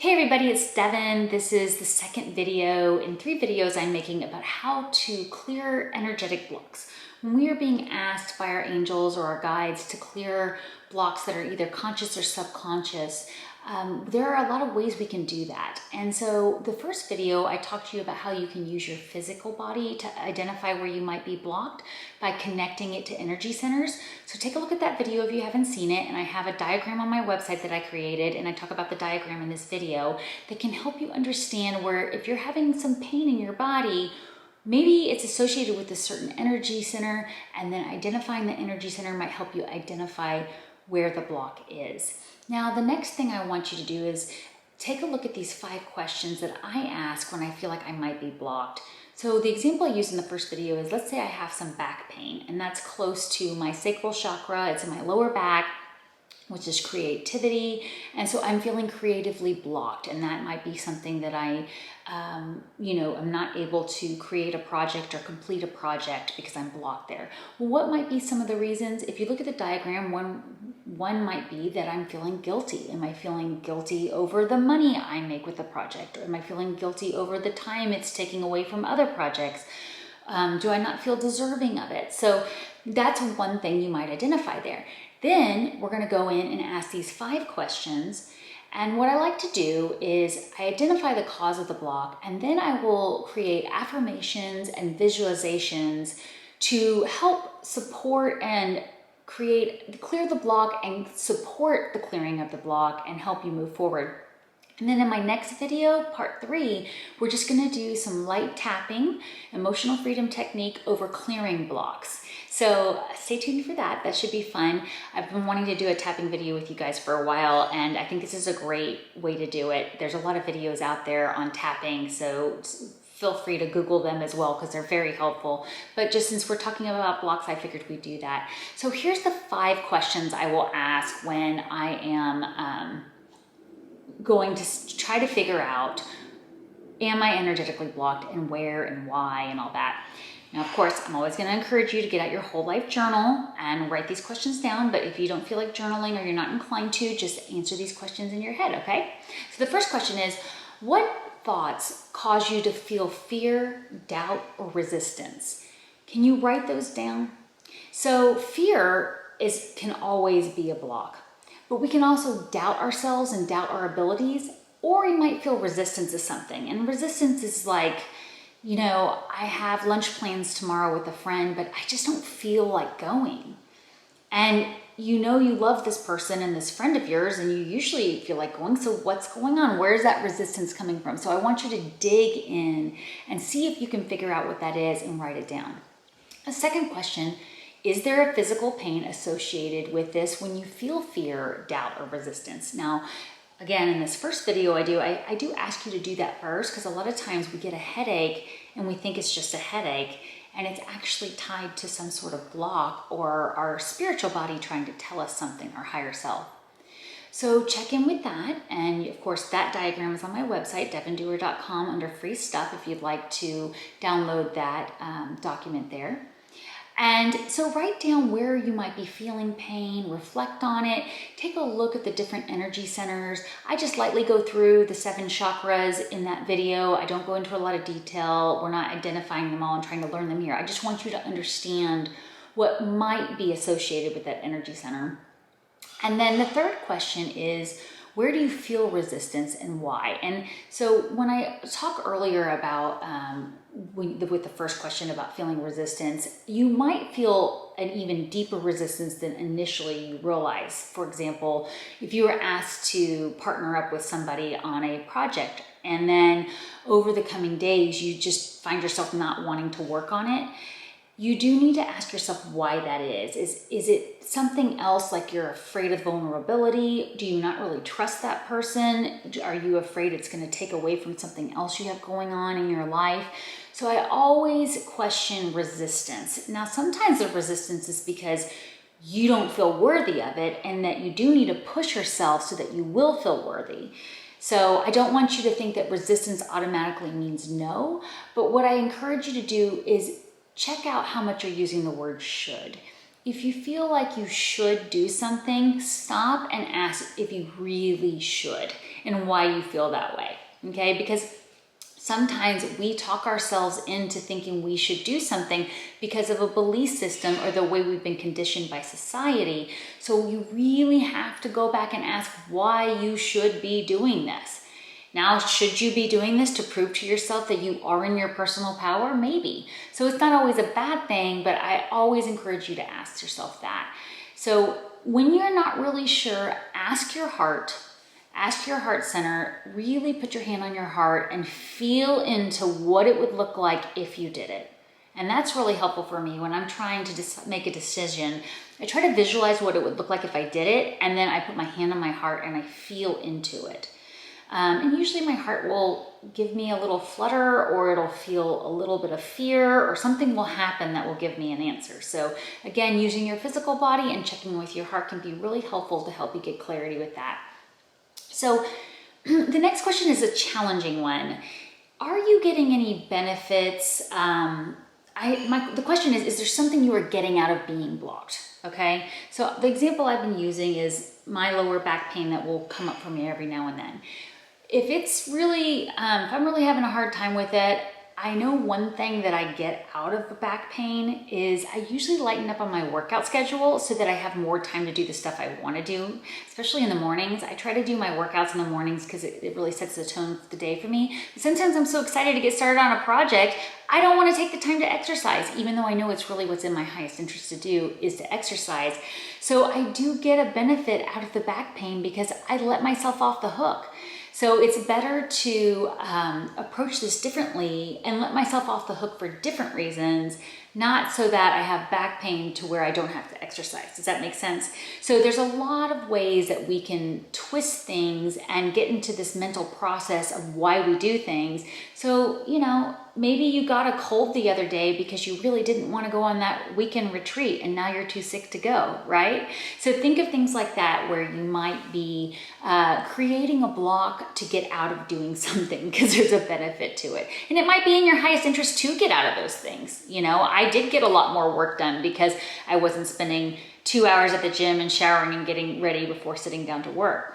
Hey everybody, it's Devin. This is the second video in 3 videos I'm making about how to clear energetic blocks. When we are being asked by our angels or our guides to clear blocks that are either conscious or subconscious, there are a lot of ways we can do that. And so the first video, I talked to you about how you can use your physical body to identify where you might be blocked by connecting it to energy centers. So take a look at that video if you haven't seen it. And I have a diagram on my website that I created, and I talk about the diagram in this video that can help you understand where if you're having some pain in your body, maybe it's associated with a certain energy center, and then identifying the energy center might help you identify where the block is. Now, the next thing I want you to do is take a look at these 5 questions that I ask when I feel like I might be blocked. So the example I used in the first video is, let's say I have some back pain, and that's close to my sacral chakra. It's in my lower back, which is creativity. And so I'm feeling creatively blocked, and that might be something that I'm not able to create a project or complete a project because I'm blocked there. Well, what might be some of the reasons? If you look at the diagram, one might be that I'm feeling guilty. Am I feeling guilty over the money I make with the project? Or am I feeling guilty over the time it's taking away from other projects? Do I not feel deserving of it? So that's one thing you might identify there. Then we're going to go in and ask these 5 questions. And what I like to do is I identify the cause of the block, and then I will create affirmations and visualizations to help support and clear the block and support the clearing of the block and help you move forward. And then in my next video, part 3, we're just going to do some light tapping, emotional freedom technique over clearing blocks. So stay tuned for that. That should be fun. I've been wanting to do a tapping video with you guys for a while, and I think this is a great way to do it. There's a lot of videos out there on tapping, so feel free to Google them as well because they're very helpful. But just since we're talking about blocks, I figured we'd do that. So here's the 5 questions I will ask when I am going to try to figure out, am I energetically blocked, and where and why and all that. Now, of course, I'm always going to encourage you to get out your whole life journal and write these questions down. But if you don't feel like journaling or you're not inclined to, just answer these questions in your head, okay? So the first question is, what thoughts cause you to feel fear, doubt, or resistance? Can you write those down? So fear can always be a block, but we can also doubt ourselves and doubt our abilities, or we might feel resistance to something. And resistance is like, I have lunch plans tomorrow with a friend, but I just don't feel like going. And you love this person and this friend of yours, and you usually feel like going. So what's going on? Where's that resistance coming from? So I want you to dig in and see if you can figure out what that is and write it down. A second question, is there a physical pain associated with this when you feel fear, doubt, or resistance? Now, again, in this first video I do ask you to do that first, because a lot of times we get a headache and we think it's just a headache, and it's actually tied to some sort of block or our spiritual body trying to tell us something, our higher self. So check in with that, and of course that diagram is on my website, devindoer.com, under free stuff if you'd like to download that document there. And so write down where you might be feeling pain, reflect on it, take a look at the different energy centers. I just lightly go through the 7 chakras in that video. I don't go into a lot of detail. We're not identifying them all and trying to learn them here. I just want you to understand what might be associated with that energy center. And then the third question is, where do you feel resistance and why? And so when I talked earlier about, with the first question about feeling resistance, you might feel an even deeper resistance than initially you realize. For example, if you were asked to partner up with somebody on a project, and then over the coming days, you just find yourself not wanting to work on it, you do need to ask yourself why that is. Is it something else, like you're afraid of vulnerability? Do you not really trust that person? Are you afraid it's going to take away from something else you have going on in your life? So I always question resistance. Now, sometimes the resistance is because you don't feel worthy of it, and that you do need to push yourself so that you will feel worthy. So I don't want you to think that resistance automatically means no, but what I encourage you to do is check out how much you're using the word should. If you feel like you should do something, stop and ask if you really should. and why you feel that way, okay? Because sometimes we talk ourselves into thinking we should do something because of a belief system or the way we've been conditioned by society. So you really have to go back and ask why you should be doing this. Now, should you be doing this to prove to yourself that you are in your personal power? Maybe. So it's not always a bad thing, but I always encourage you to ask yourself that. So when you're not really sure, ask your heart center, really put your hand on your heart and feel into what it would look like if you did it. And that's really helpful for me when I'm trying to make a decision. I try to visualize what it would look like if I did it, and then I put my hand on my heart and I feel into it. And usually my heart will give me a little flutter, or it'll feel a little bit of fear, or something will happen that will give me an answer. So again, using your physical body and checking with your heart can be really helpful to help you get clarity with that. So the next question is a challenging one. Are you getting any benefits? The question is there something you are getting out of being blocked? Okay, so the example I've been using is my lower back pain that will come up for me every now and then. If it's really, if I'm really having a hard time with it, I know one thing that I get out of the back pain is I usually lighten up on my workout schedule so that I have more time to do the stuff I want to do, especially in the mornings. I try to do my workouts in the mornings because it really sets the tone for the day for me. But sometimes I'm so excited to get started on a project, I don't want to take the time to exercise, even though I know it's really what's in my highest interest to do is to exercise. So I do get a benefit out of the back pain because I let myself off the hook. So it's better to approach this differently and let myself off the hook for different reasons, not so that I have back pain to where I don't have to exercise. Does that make sense? So there's a lot of ways that we can twist things and get into this mental process of why we do things. So, maybe you got a cold the other day because you really didn't want to go on that weekend retreat and now you're too sick to go, right? So think of things like that where you might be creating a block to get out of doing something because there's a benefit to it. And it might be in your highest interest to get out of those things. I did get a lot more work done because I wasn't spending 2 hours at the gym and showering and getting ready before sitting down to work.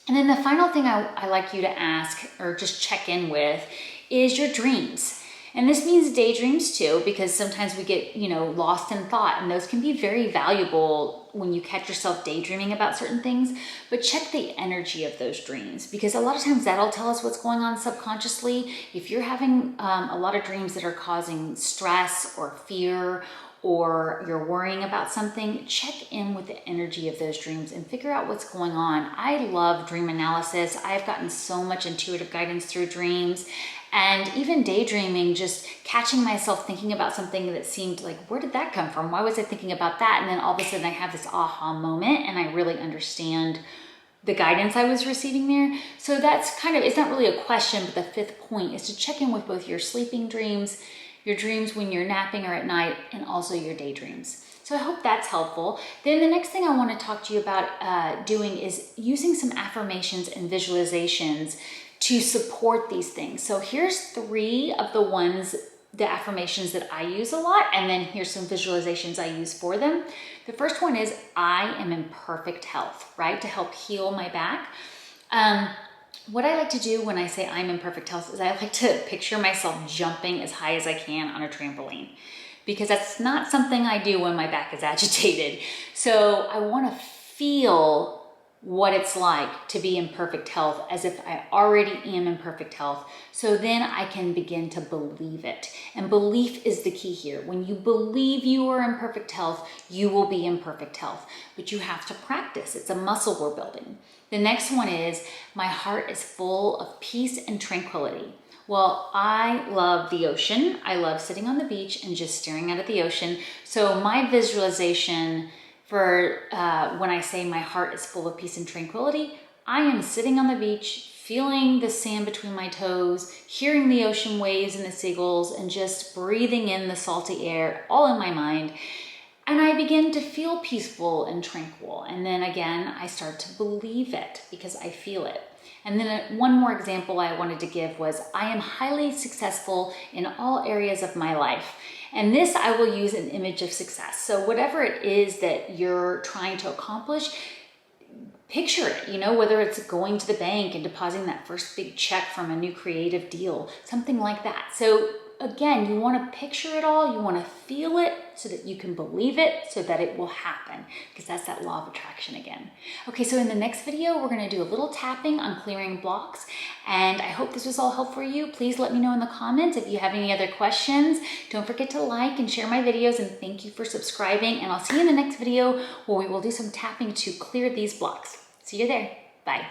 And then the final thing I like you to ask or just check in with is your dreams. And this means daydreams too, because sometimes we get, lost in thought, and those can be very valuable when you catch yourself daydreaming about certain things. But check the energy of those dreams, because a lot of times that'll tell us what's going on subconsciously. If you're having a lot of dreams that are causing stress or fear, or you're worrying about something, check in with the energy of those dreams and figure out what's going on. I love dream analysis. I've gotten so much intuitive guidance through dreams. And even daydreaming, just catching myself thinking about something that seemed like, where did that come from? Why was I thinking about that? And then all of a sudden I have this aha moment and I really understand the guidance I was receiving there. So that's it's not really a question, but the fifth point is to check in with both your sleeping dreams, your dreams when you're napping or at night, and also your daydreams. So I hope that's helpful. Then the next thing I want to talk to you about doing is using some affirmations and visualizations to support these things. So here's 3 of the affirmations that I use a lot, and then here's some visualizations I use for them. The first one is, I am in perfect health, right? To help heal my back. What I like to do when I say I'm in perfect health is I like to picture myself jumping as high as I can on a trampoline, because that's not something I do when my back is agitated. So I want to feel what it's like to be in perfect health as if I already am in perfect health. So then I can begin to believe it. And belief is the key here. When you believe you are in perfect health, you will be in perfect health. But you have to practice. It's a muscle we're building. The next one is, my heart is full of peace and tranquility. Well, I love the ocean. I love sitting on the beach and just staring out at the ocean. So my visualization for when I say my heart is full of peace and tranquility, I am sitting on the beach, feeling the sand between my toes, hearing the ocean waves and the seagulls, and just breathing in the salty air, all in my mind. And I begin to feel peaceful and tranquil. And then again, I start to believe it because I feel it. And then one more example I wanted to give was, I am highly successful in all areas of my life. And this, I will use an image of success. So whatever it is that you're trying to accomplish, picture it, you know, whether it's going to the bank and depositing that first big check from a new creative deal, something like that. So again, you want to picture it all, you want to feel it so that you can believe it, so that it will happen, because that's that law of attraction again. Okay, so in the next video, we're going to do a little tapping on clearing blocks, and I hope this was all helpful for you. Please let me know in the comments if you have any other questions. Don't forget to like and share my videos, and thank you for subscribing, and I'll see you in the next video where we will do some tapping to clear these blocks. See you there. Bye.